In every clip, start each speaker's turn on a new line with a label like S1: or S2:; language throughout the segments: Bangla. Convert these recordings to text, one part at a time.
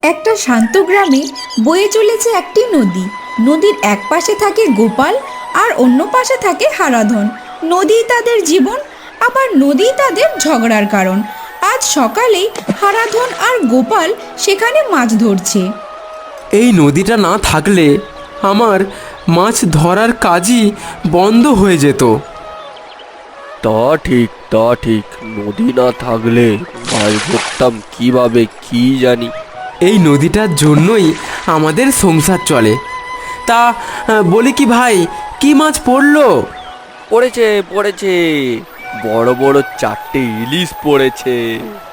S1: একটা শান্ত গ্রামে বয়ে চলেছে একটি নদী। নদীর এক পাশে থাকে গোপাল আর অন্য পাশে থাকে হারাধন। নদী তাদের জীবন, আবার নদী তাদের ঝগড়ার কারণ। আজ সকালেই হারাধন আর গোপাল সেখানে মাছ ধরছে।
S2: এই নদীটা না থাকলে আমার মাছ ধরার কাজই বন্ধ হয়ে যেত।
S3: তা ঠিক, নদী না থাকলে মাছ ধরতাম কিভাবে কি জানি।
S2: এই নদীটার জন্যই আমাদের সংসার চলে। তা বলি কি ভাই, কি মাছ পড়লো?
S3: পড়েছে বড় বড় 4টে ইলিশ পড়েছে।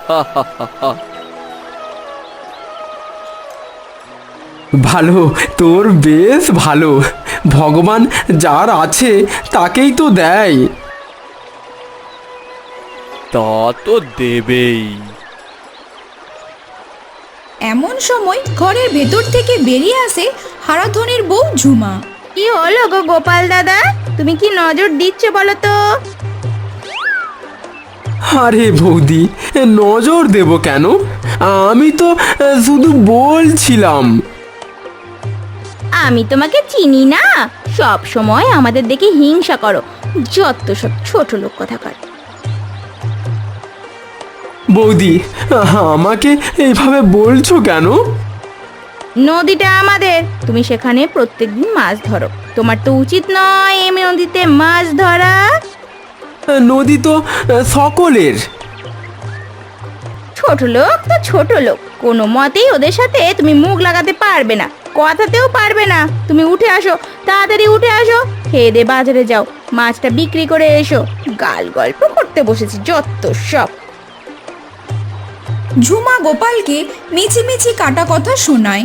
S3: হা হা হা হা।
S2: ভালো, তোর বেশ ভালো। ভগবান যার আছে তাকেই তো দেয়।
S3: তা তো দেবেই।
S1: এমন সময় ঘরের ভেতর থেকে বেরিয়ে আসে হারাধনের বউ ঝুমা।
S4: কি হলো গো গোপাল দাদা, তুমি কি নজর দিচ্ছ বলো তো?
S2: আরে বৌদি, নজর দেব কেন? আমি তো শুধু বলছিলাম।
S4: আমি তোমাকে চিনি না, সব সময় আমাদের দেখে হিংসা করো, যত সব ছোট লোক কথাকার।
S2: বৌদি, আমাকে এইভাবে বলছো কেন?
S4: নদীটা আমাদের, তুমি সেখানে প্রত্যেকদিন মাছ ধরো, তোমার তো উচিত নয় এই নদীতে মাছ ধরা।
S2: নদী তো সকলের।
S4: ছোট লোক তো ছোট লোক, কোনো মতেই ওদের সাথে তুমি মুখ লাগাতে পারবে না, কথাতেও পারবে না। তুমি উঠে আসো, তাড়াতাড়ি উঠে আসো, খেয়ে দে বাজারে যাও, মাছটা বিক্রি করে এসো। গাল গল্প করতে বসেছি যত সব।
S1: ঝুমা গোপালকে মিছিমিছি কাটা কথা শোনায়।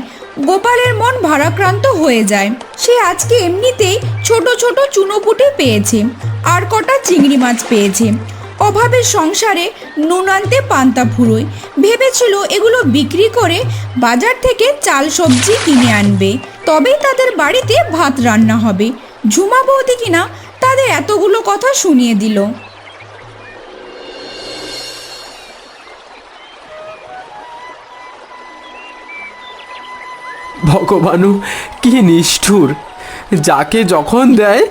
S1: গোপালের মন ভারাক্রান্ত হয়ে যায়। সে আজকে এমনিতেই ছোট ছোট চুনোপুটি পেয়েছে, আর কটা চিংড়ি মাছ পেয়েছে। অভাবের সংসারে নুন আনতে পান্তা ফুরোয়। ভেবেছিল এগুলো বিক্রি করে বাজার থেকে চাল সবজি কিনে আনবে, তবেই তাদের বাড়িতে ভাত রান্না হবে। ঝুমা বৌদি কিনা তাদের এতগুলো কথা শুনিয়ে দিল।
S2: ভগবানু কি নিষ্ঠুর, যাকে যখন দেয়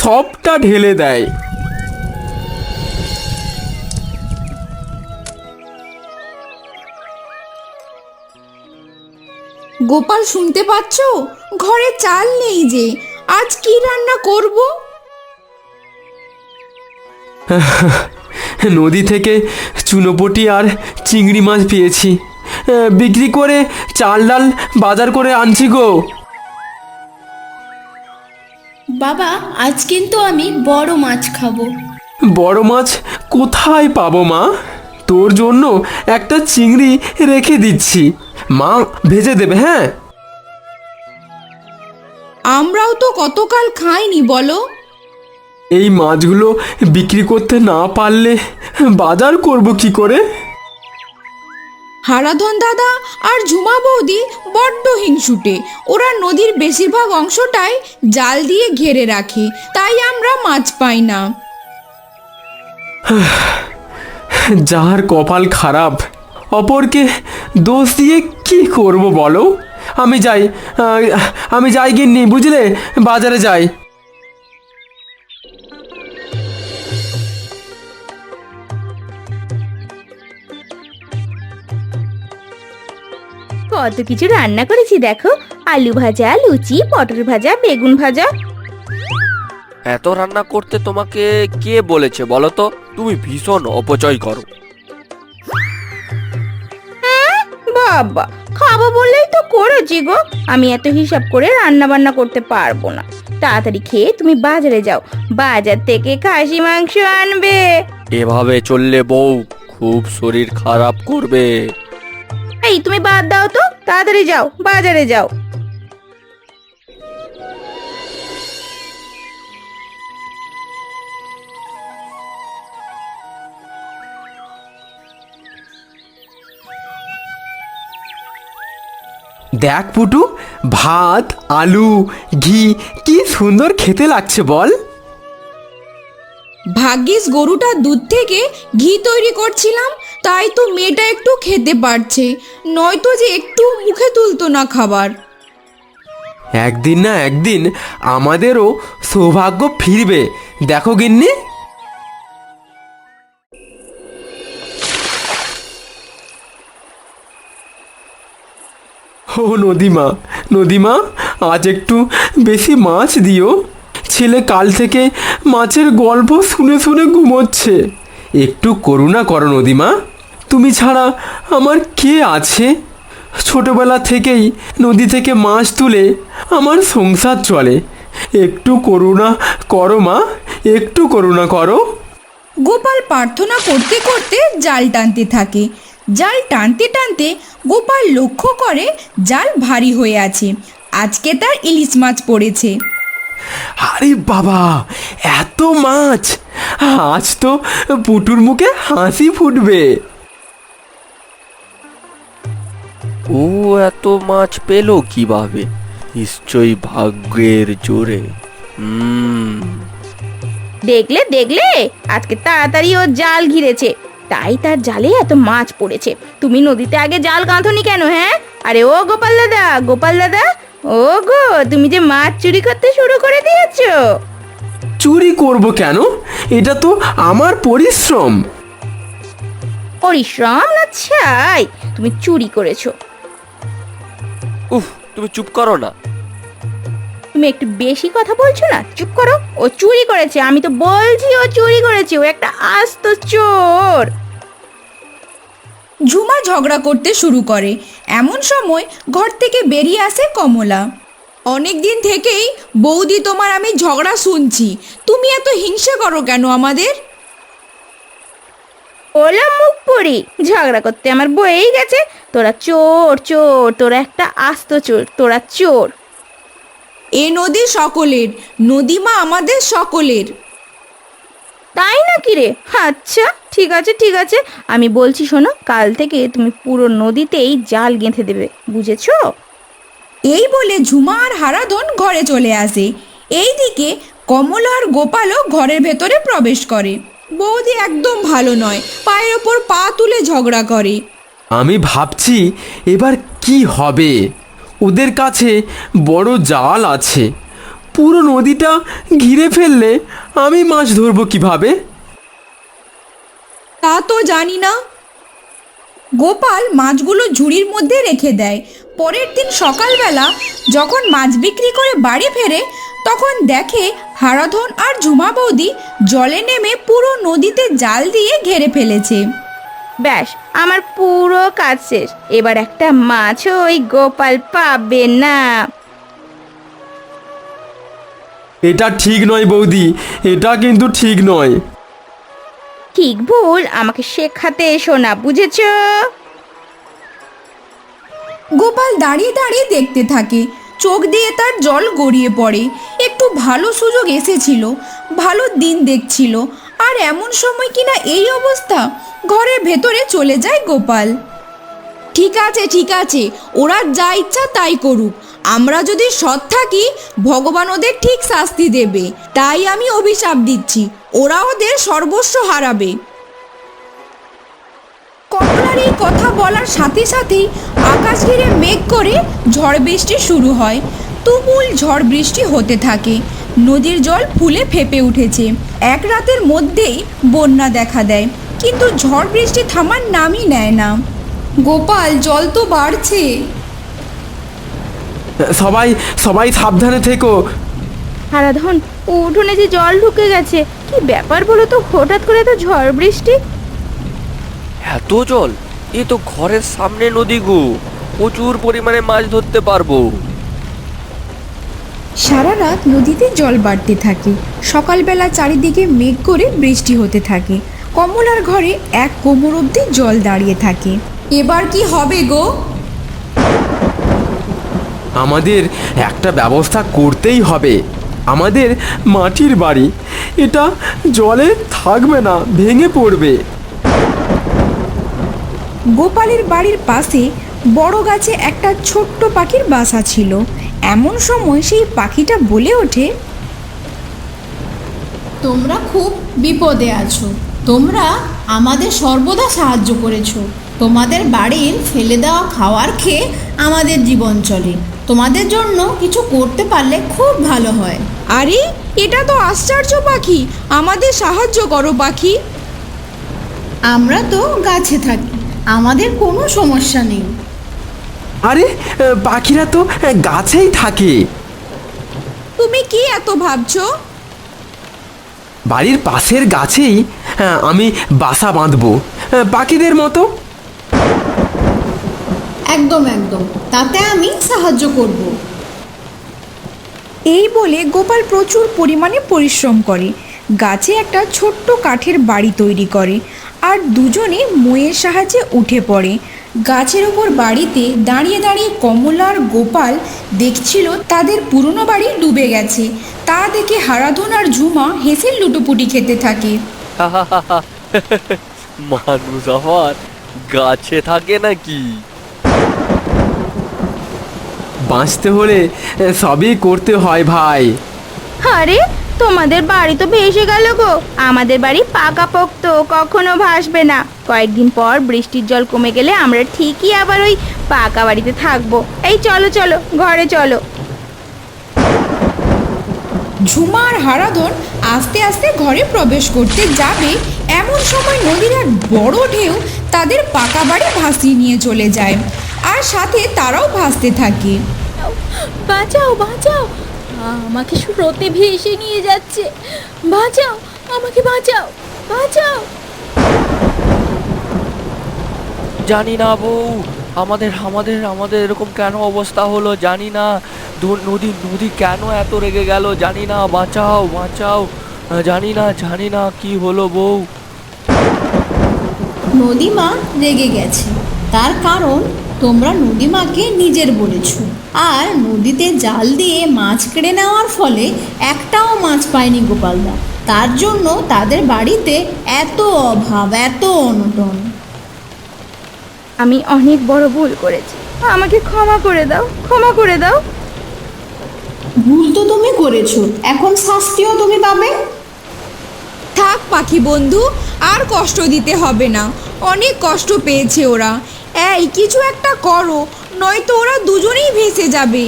S2: সবটা ঢেলে দেয়।
S1: গোপাল, শুনতে পাচ্ছ? ঘরে চাল নেই যে, আজ কি রান্না করব?
S2: নদী থেকে চুনোপুটি আর চিংড়ি মাছ পেয়েছি, বিক্রি করে চাল ডাল বাজার করে আনছি গো।
S5: বাবা, আজ কিন্তু আমি বড় মাছ খাবো।
S2: বড় মাছ কোথায় পাবো মা? তোর জন্য একটা চিংড়ি রেখে দিচ্ছি, মা ভেজে দেবে। হ্যাঁ,
S1: আমরাও তো কতকাল খাইনি বলো।
S2: এই মাছগুলো বিক্রি করতে না পারলে বাজার করব কি করে?
S1: হারাধন দাদা আর ঝুমা বৌদি বড্ড হিংসুটে। ওরা নদীর বেশিরভাগ অংশটাই জাল দিয়ে ঘেরে রাখে, তাই আমরা মাছ পাই না।
S2: যার কপাল খারাপ, অপরকে দোষ দিয়ে কি করব বলো? আমি যাই গিন্নি, বুঝলে, বাজারে যাই।
S4: কত কিছু রান্না করেছি দেখো, আলু ভাজা, লুচি, পটল ভাজা, বেগুন ভাজা।
S3: এত রান্না করতে তোমাকে কে বলেছে বলো তো? তুমি ভীষণ অপচয় করো।
S4: বাবা, খাবো বললেই তো করেছি গো, আমি এত হিসাব করে রান্না বান্না করতে পারবো না। তাড়াতাড়ি খেয়ে তুমি বাজারে যাও, বাজার থেকে খাসি মাংস আনবে।
S3: এভাবে চললে বউ খুব শরীর খারাপ করবে।
S4: এই তুমি বাদ দাও তো, তাড়াতাড়ি যাও, বাজারে যাও।
S2: দেখ পুটু, ভাত, আলু, ঘি, কি সুন্দর খেতে লাগছে বল।
S1: ভাগ্যিস গরুটার দুধ থেকে ঘি তৈরি করছিলাম, তাই তো মেয়েটা একটু খেতে পারছে, নয়তো যে একটু মুখে তুলতো না খাবার।
S2: একদিন না একদিন আমাদেরও সৌভাগ্য ফিরবে, দেখো গিন্নি। ও নদীমা, নদীমা, আজ একটু বেশি মাছ দিও। ছেলে কাল থেকে মাছের গল্প শুনে শুনে ঘুমোচ্ছে। একটু করুণা করো নদীমা, তুমি ছাড়া আমার কে আছে? ছোটবেলা থেকেই নদী থেকে মাছ তুলে আমার সংসার চলে। একটু করুণা করো মা, একটু করুণা করো।
S1: গোপাল প্রার্থনা করতে করতে জাল টানতে থাকে। জাল টানতে টানতে গোপাল লক্ষ্য করে জাল ভারী হয়ে আছে। আজকে তার ইলিশ মাছ পড়েছে।
S2: আরে বাবা, এত মাছ! আজ তো পুটুর মুখে হাসি ফুটবে।
S3: ও এত মাছ পেলো কিভাবে? নিশ্চয়ই ভাগ্যের জোরে।
S4: দেখলে দেখলে, আজকে তাড়াতাড়ি ও জাল ঘিরেছে, তাই তার জালে এত মাছ পড়েছে। তুমি নদীতে আগে জাল গাঁথনি কেন? হ্যাঁ, আরে ও গোপাল দাদা, গোপাল দাদা, ও গো, তুমি যে মাছ চুরি করতে শুরু করে দিয়েছো।
S2: চুরি করব কেন? এটা তো আমার পরিশ্রম।
S4: পরিশ্রম না ছাই, তুমি চুরি করেছো।
S3: উফ, তুমি চুপ করো না।
S4: তুমি একটু বেশি কথা বলছো না, চুপ করো। ও চুরি করেছে, আমি তো বলছি ও চুরি করেছে, ও একটা আস্ত চোর।
S1: ঝুমা ঝগড়া করতে শুরু করে। এমন সময় ঘর থেকে বেরিয়ে আসে কমলা। অনেক দিন থেকেই বৌদি তোমার আমি ঝগড়া শুনছি, তুমি এত হিংসা করো কেন আমাদের?
S4: ওলা মুখ পড়ি, ঝগড়া করতে আমার বয়েই গেছে। তোরা চোর চোর, তোরা একটা আস্ত চোর, তোরা চোর।
S1: এ নদী সকলের, নদীমা আমাদের সকলের।
S4: তাই নাকি রে? আচ্ছা, ঠিক আছে ঠিক আছে, আমি বলছি শোনো, কাল থেকে তুমি পুরো নদীতেই জাল গেঁথে দেবে, বুঝেছো?
S1: এই বলে ঝুমা আর হারাধন ঘরে চলে আসে। এইদিকে কমলা আর গোপালও ঘরের ভেতরে প্রবেশ করে। বৌদি একদম ভালো নয়, পায়ের ওপর পা তুলে ঝগড়া করে।
S2: আমি ভাবছি এবার কি হবে। ওদের কাছে বড় জাল আছে, পুরো নদীটা ঘিরে ফেললে আমি মাছ ধরবো কিভাবে?
S1: তা তো জানি না। গোপাল মাছগুলো ঝুড়ির মধ্যে রেখে দেয়। পরের দিন সকালবেলা যখন মাছ বিক্রি করে বাড়ি ফেরে, তখন দেখে হারাধন আর ঝুমা বৌদি জলে নেমে পুরো নদীতে জাল দিয়ে ঘেরে ফেলেছে।
S4: ব্যাস, আমার পুরো কাজ শেষ। এবার একটা মাছও ওই গোপাল পাবে না।
S2: এটা ঠিক নয় বৌদি, এটা কিন্তু ঠিক নয়।
S4: ঠিক ভুল আমাকে শেখাতে এসো না, বুঝেছো?
S1: গোপাল দাঁড়িয়ে দাঁড়িয়ে দেখতে থাকে। চোখ দিয়ে তার জল গড়িয়ে পড়ে। একটু ভালো সুযোগ এসেছিল, ভালো দিন দেখছিল, আর এমন সময় কিনা এই অবস্থা। ঘরের ভেতরে চলে যায় গোপাল। ঠিক আছে ঠিক আছে, ওরা যা ইচ্ছা তাই করুক। আমরা যদি সৎ থাকি, ভগবান ওদের ঠিক শাস্তি দেবে। তাই আমি অভিশাপ দিচ্ছি, ওরা ওদের সর্বস্ব হারাবে। কমলার এই কথা বলার সাথে সাথেই আকাশ ঘিরে মেঘ করে ঝড় বৃষ্টি শুরু হয়। তুমুল ঝড় বৃষ্টি হতে থাকে। নদীর জল ফুলে ফেপে উঠেছে। এক রাতের মধ্যেই বন্যা দেখা দেয়, কিন্তু ঝড় বৃষ্টি থামার নামই নেয় না। গোপাল, জল তো বাড়ছে।
S2: সবাই সবাই সাবধানে থেকো।
S4: হারাধন, উঠোনে যে জল ঢুকে গেছে, কি ব্যাপার বলো তো? হঠাৎ করে তো ঝড় বৃষ্টি।
S3: এত জল? এ তো ঘরের সামনে নদী গো, প্রচুর পরিমাণে মাছ ধরতে পারবো।
S1: সারা রাত নদীতে জল বাড়তে থাকে। সকালবেলা চারিদিকে মেঘ করে বৃষ্টি হতে থাকে। কমলার ঘরে এক কোমর অবধি জল দাঁড়িয়ে থাকে। এবার কি হবে গো?
S2: আমাদের একটা ব্যবস্থা করতেই হবে। আমাদের মাটির বাড়ি, এটা জলে থাকবে না, ভেঙে পড়বে।
S1: গোপালের বাড়ির পাশে বড় গাছে একটা ছোট্ট পাখির বাসা ছিল। এমন সময় সেই পাখিটা বলে ওঠে,
S5: তোমরা খুব বিপদে আছো, তোমরা আমাদের সর্বদা সাহায্য করেছো। তোমাদের বাড়ির ফেলে দেওয়া খাবার খেয়ে আমাদের জীবন চলে। তোমাদের জন্য কিছু করতে পারলে খুব ভালো হয়।
S1: আরে এটা তো আশ্চর্য পাখি, আমাদের সাহায্য করো পাখি।
S5: আমরা তো গাছে থাকি, আমাদের কোনো সমস্যা নেই।
S2: আরে পাখিরা তো গাছেই থাকে।
S1: তুমি কি এত ভাবছো?
S2: বাড়ির পাশের গাছেই আমি বাসা বাঁধবো, পাখিদের মতো।
S5: একদম একদম, তাতে আমি সাহায্য করব।
S1: এই বলে গোপাল প্রচুর পরিমাণে পরিশ্রম করে, গাছে একটা ছোট্ট কাঠের বাড়ি তৈরি করে আর দুজনে মইয়ের সাহায্যে উঠে পড়ে। গাছের ওপর বাড়িতে দাঁড়িয়ে দাঁড়িয়ে কমলা আর গোপাল দেখছিল তাদের পুরনো বাড়ি ডুবে গেছে। তা দেখে হারাধন আর ঝুমা হেসে লুটোপুটি খেতে থাকে।
S3: মানুষ আবার গাছে থাকে নাকি?
S2: বাঁচতে হলে সবই করতে হয় ভাই।
S4: আরে তোমাদের বাড়ি তো ভেসে গেল গো। আমাদের বাড়ি পাকাপোক্ত, কখনো ভাসবে না। কয়েকদিন পর বৃষ্টির জল কমে গেলে আমরা ঠিকই আবার ওই পাকা বাড়িতে থাকবো। এই চলো চলো, ঘরে চলো।
S1: ঝুমা আর হারাধন আস্তে আস্তে ঘরে প্রবেশ করতে যাবে, এমন সময় নদীর এক বড় ঢেউ তাদের পাকা বাড়ি ভাসিয়ে নিয়ে চলে যায় আর সাথে তারাও ভাসতে থাকে।
S5: বাঁচাও বাঁচাও, আমাকে স্রোতে ভেসে নিয়ে যাচ্ছে। বাঁচাও, আমাকে বাঁচাও, বাঁচাও।
S3: জানি না বউ, আমাদের আমাদের আমাদের এরকম কেন অবস্থা হলো জানি না। নদী নদী কেন এত রেগে গেল জানি না। বাঁচাও বাঁচাও, জানি না কি হলো বউ।
S5: নদীমা রেগে গেছে, তার কারণ তোমরা নদীমাকে নিজের বলেছো। আর নদীতে জাল দিয়ে মাছ কেড়ে নেওয়ার ফলে একটাও মাছ পায়নি গোপালদা। তার জন্য তাদের বাড়িতে এত অভাব, এত অনটন।
S4: আমি অনেক বড় ভুল করেছি, আমাকে ক্ষমা করে দাও, ক্ষমা করে দাও।
S5: ভুল তো তুমি করেছো, এখন শাস্তিও তুমি পাবে।
S1: থাক পাখি বন্ধু, আর কষ্ট দিতে হবে না, অনেক কষ্ট পেয়েছে ওরা। এই কিছু একটা করো, নয়তো ওরা দুজনেই ভেসে যাবে।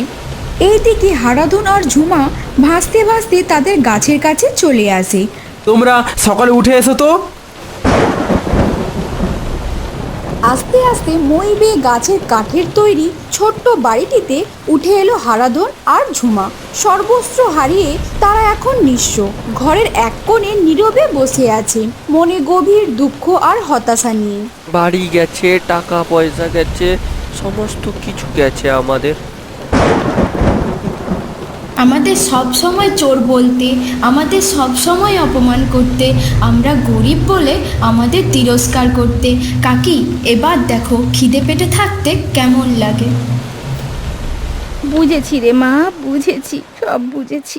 S1: এইদিকে হারাধন আর ঝুমা ভাসতে ভাসতে তাদের গাছের কাছে চলে আসে।
S2: তোমরা সকালে উঠে এসো তো।
S1: আস্তে আস্তে মই বেয়ে গাছের কাঠের তৈরি ছোট্ট বাড়িটিতে উঠে এলো হারাধন আর ঝুমা। সর্বস্ব হারিয়ে তারা এখন নিঃস্ব, ঘরের এক কোণে নীরবে বসে আছে, মনে গভীর দুঃখ আর হতাশা নিয়ে।
S3: বাড়ি গেছে, টাকা পয়সা গেছে, সমস্ত কিছু গেছে আমাদের।
S5: আমাদের সব সময় চোর বলতে, আমাদের সব সময় অপমান করতে, আমরা গরিব বলে আমাদের তিরস্কার করতে। কাকি, এবার দেখো খিদে পেটে থাকতে কেমন লাগে।
S4: বুঝেছি রে মা, বুঝেছি, সব বুঝেছি।